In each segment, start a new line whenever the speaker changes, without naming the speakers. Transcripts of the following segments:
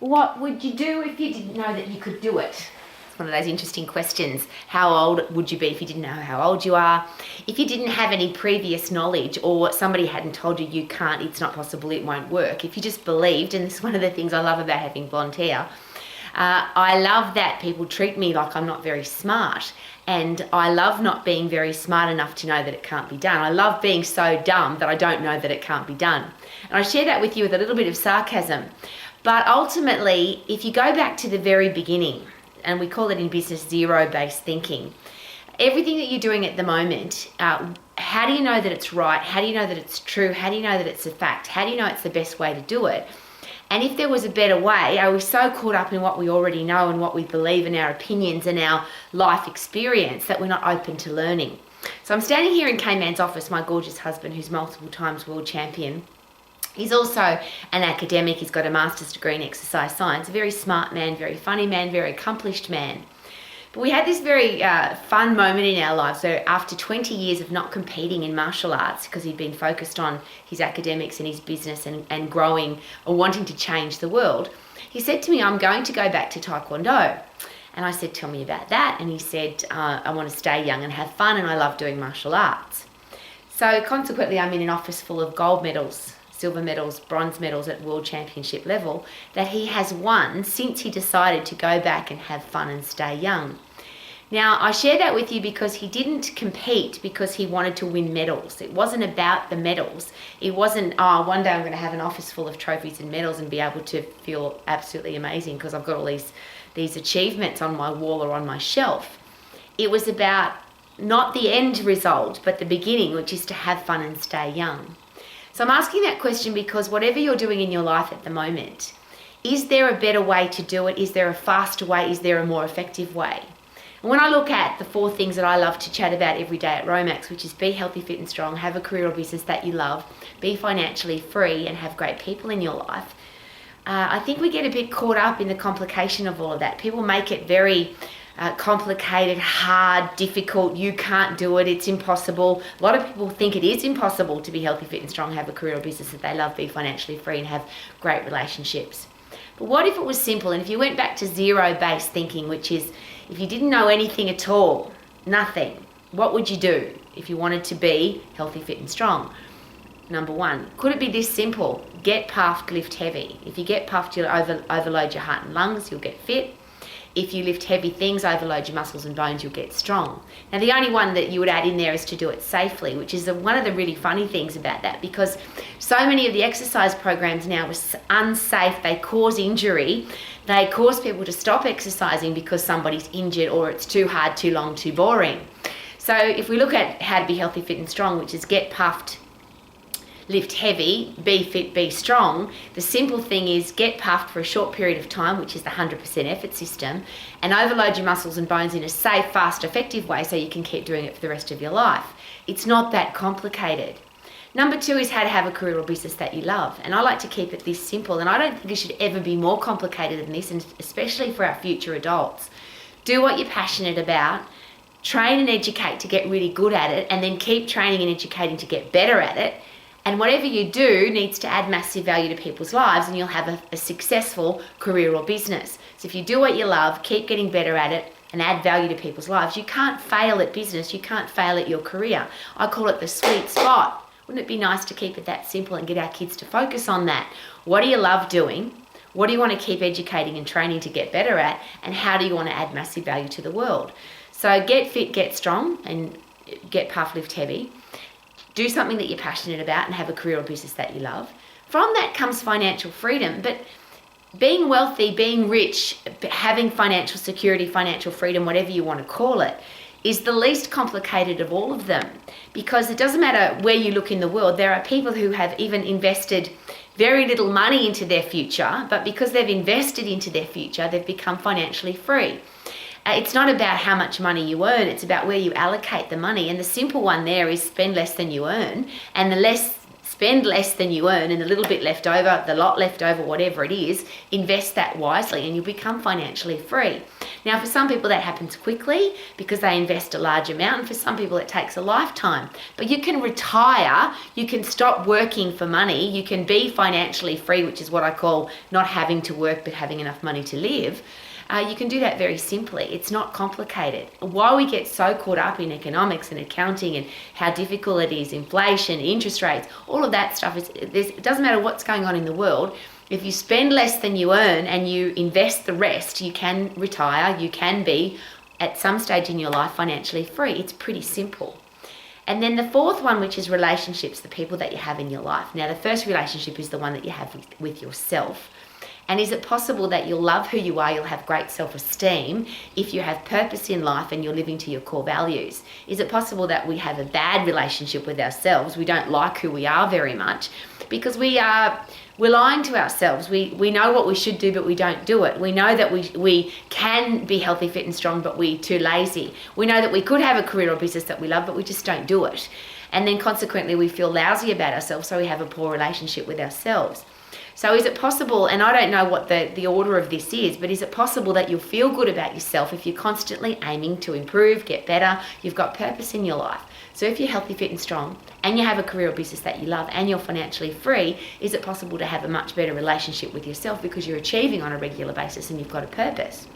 What would you do if you didn't know that you could do it? It's one of those interesting questions. How old would you be if you didn't know how old you are? If you didn't have any previous knowledge, or somebody hadn't told you you can't, it's not possible, it won't work. If you just believed, and this is one of the things I love about having blonde hair, I love that people treat me like I'm not very smart, and I love not being very smart enough to know that it can't be done. I love being so dumb that I don't know that it can't be done. And I share that with you with a little bit of sarcasm. But ultimately, if you go back to the very beginning, and we call it in business zero-based thinking, everything that you're doing at the moment, how do you know that it's right? How do you know that it's true? How do you know that it's a fact? How do you know it's the best way to do it? And if there was a better way, are we so caught up in what we already know and what we believe and our opinions and our life experience that we're not open to learning? So I'm standing here in K-Man's office, my gorgeous husband, who's multiple times world champion. He's also an academic. He's got a master's degree in exercise science, a very smart man, very funny man, very accomplished man. But we had this very fun moment in our lives. So after 20 years of not competing in martial arts, because he'd been focused on his academics and his business and growing or wanting to change the world, he said to me, I'm going to go back to Taekwondo. And I said, tell me about that. And he said, I want to stay young and have fun, and I love doing martial arts. So consequently, I'm in an office full of gold medals, silver medals, bronze medals at world championship level that he has won since he decided to go back and have fun and stay young. Now, I share that with you because he didn't compete because he wanted to win medals. It wasn't about the medals. It wasn't, one day I'm going to have an office full of trophies and medals and be able to feel absolutely amazing because I've got all these achievements on my wall or on my shelf. It was about not the end result, but the beginning, which is to have fun and stay young. So I'm asking that question because whatever you're doing in your life at the moment, is there a better way to do it? Is there a faster way? Is there a more effective way? And when I look at the 4 things that I love to chat about every day at Romax, which is be healthy, fit and strong, have a career or business that you love, be financially free and have great people in your life, I think we get a bit caught up in the complication of all of that. People make it very complicated, hard, difficult, you can't do it, it's impossible. A lot of people think it is impossible to be healthy, fit and strong, have a career or business that they love, be financially free and have great relationships. But what if it was simple, and if you went back to zero-based thinking, which is if you didn't know anything at all, nothing, what would you do if you wanted to be healthy, fit and strong? Number 1, could it be this simple? Get puffed, lift heavy. If you get puffed, you'll overload your heart and lungs, you'll get fit. If you lift heavy things, overload your muscles and bones, you'll get strong. Now, the only one that you would add in there is to do it safely, which is one of the really funny things about that, because so many of the exercise programs now are unsafe. They cause injury. They cause people to stop exercising because somebody's injured or it's too hard, too long, too boring. So if we look at how to be healthy, fit and strong, which is get puffed, lift heavy, be fit, be strong, the simple thing is get puffed for a short period of time, which is the 100% effort system, and overload your muscles and bones in a safe, fast, effective way so you can keep doing it for the rest of your life. It's not that complicated. Number 2 is how to have a career or business that you love. And I like to keep it this simple, and I don't think it should ever be more complicated than this, and especially for our future adults. Do what you're passionate about, train and educate to get really good at it, and then keep training and educating to get better at it. And whatever you do needs to add massive value to people's lives, and you'll have a successful career or business. So if you do what you love, keep getting better at it, and add value to people's lives, you can't fail at business, you can't fail at your career. I call it the sweet spot. Wouldn't it be nice to keep it that simple and get our kids to focus on that? What do you love doing? What do you want to keep educating and training to get better at? And how do you want to add massive value to the world? So get fit, get strong, and get puff, lift heavy. Do something that you're passionate about and have a career or business that you love. From that comes financial freedom, but being wealthy, being rich, having financial security, financial freedom, whatever you want to call it, is the least complicated of all of them, because it doesn't matter where you look in the world. There are people who have even invested very little money into their future, but because they've invested into their future, they've become financially free. It's not about how much money you earn, it's about where you allocate the money. And the simple one there is spend less than you earn, and the less spend less than you earn, and the little bit left over, the lot left over, whatever it is, invest that wisely and you'll become financially free. Now, for some people that happens quickly because they invest a large amount, and for some people it takes a lifetime. But you can retire, you can stop working for money, you can be financially free, which is what I call not having to work but having enough money to live. You can do that very simply. It's not complicated. Why we get so caught up in economics and accounting and how difficult it is, inflation, interest rates, all of that stuff, it doesn't matter what's going on in the world. If you spend less than you earn and you invest the rest, you can retire, you can be at some stage in your life financially free. It's pretty simple. And then the fourth one, which is relationships, the people that you have in your life. Now, the first relationship is the one that you have with yourself. And is it possible that you'll love who you are, you'll have great self-esteem if you have purpose in life and you're living to your core values? Is it possible that we have a bad relationship with ourselves? We don't like who we are very much because we're lying to ourselves. We know what we should do, but we don't do it. We know that we can be healthy, fit and strong, but we're too lazy. We know that we could have a career or business that we love, but we just don't do it. And then consequently, we feel lousy about ourselves, so we have a poor relationship with ourselves. So is it possible, and I don't know what the order of this is, but is it possible that you'll feel good about yourself if you're constantly aiming to improve, get better, you've got purpose in your life? So if you're healthy, fit and strong, and you have a career or business that you love, and you're financially free, is it possible to have a much better relationship with yourself because you're achieving on a regular basis and you've got a purpose?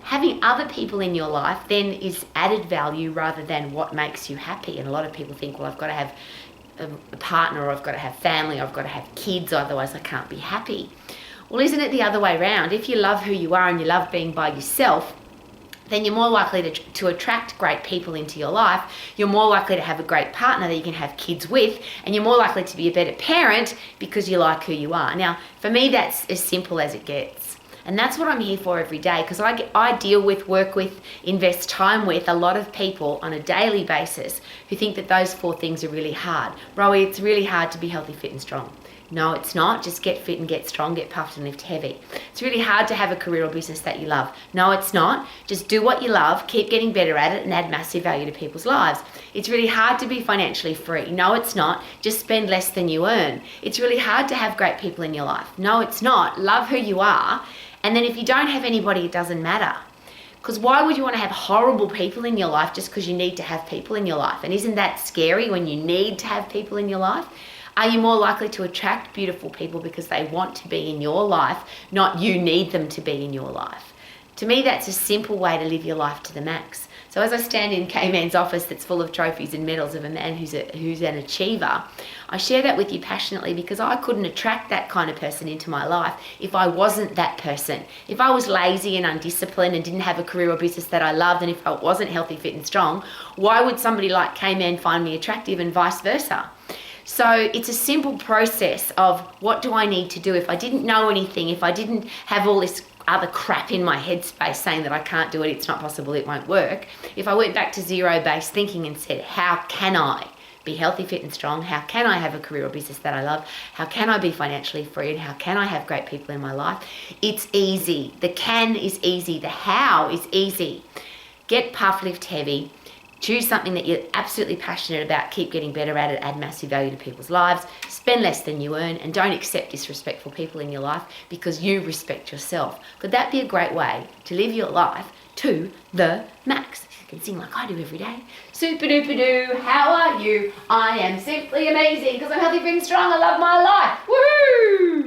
Having other people in your life then is added value rather than what makes you happy. And a lot of people think, well, I've got to have a partner, or I've got to have family, or I've got to have kids, otherwise I can't be happy. Well, isn't it the other way around? If you love who you are and you love being by yourself, then you're more likely to attract great people into your life. You're more likely to have a great partner that you can have kids with, and you're more likely to be a better parent because you like who you are. Now, for me, that's as simple as it gets. And that's what I'm here for every day, because I deal with, work with, invest time with a lot of people on a daily basis who think that those four things are really hard. Rowie, it's really hard to be healthy, fit and strong. No, it's not. Just get fit and get strong, get puffed and lift heavy. It's really hard to have a career or business that you love. No, it's not. Just do what you love, keep getting better at it and add massive value to people's lives. It's really hard to be financially free. No, it's not. Just spend less than you earn. It's really hard to have great people in your life. No, it's not. Love who you are. And then if you don't have anybody, it doesn't matter. Because why would you want to have horrible people in your life just because you need to have people in your life? And isn't that scary when you need to have people in your life? Are you more likely to attract beautiful people because they want to be in your life, not you need them to be in your life? To me, that's a simple way to live your life to the max. So as I stand in K-Man's office that's full of trophies and medals of a man who's an achiever, I share that with you passionately because I couldn't attract that kind of person into my life if I wasn't that person. If I was lazy and undisciplined and didn't have a career or business that I loved, and if I wasn't healthy, fit and strong, why would somebody like K-Man find me attractive and vice versa? So it's a simple process of what do I need to do if I didn't know anything, if I didn't have all this other crap in my headspace saying that I can't do it, it's not possible, it won't work. If I went back to zero-based thinking and said, how can I be healthy, fit and strong? How can I have a career or business that I love? How can I be financially free? And how can I have great people in my life? It's easy. The can is easy. The how is easy. Get puff, lift heavy. Choose something that you're absolutely passionate about, keep getting better at it, add massive value to people's lives, spend less than you earn, and don't accept disrespectful people in your life because you respect yourself. Could that be a great way to live your life to the max? You can sing like I do every day. Super duper doo, how are you? I am simply amazing because I'm healthy, fit and strong. I love my life. Woohoo!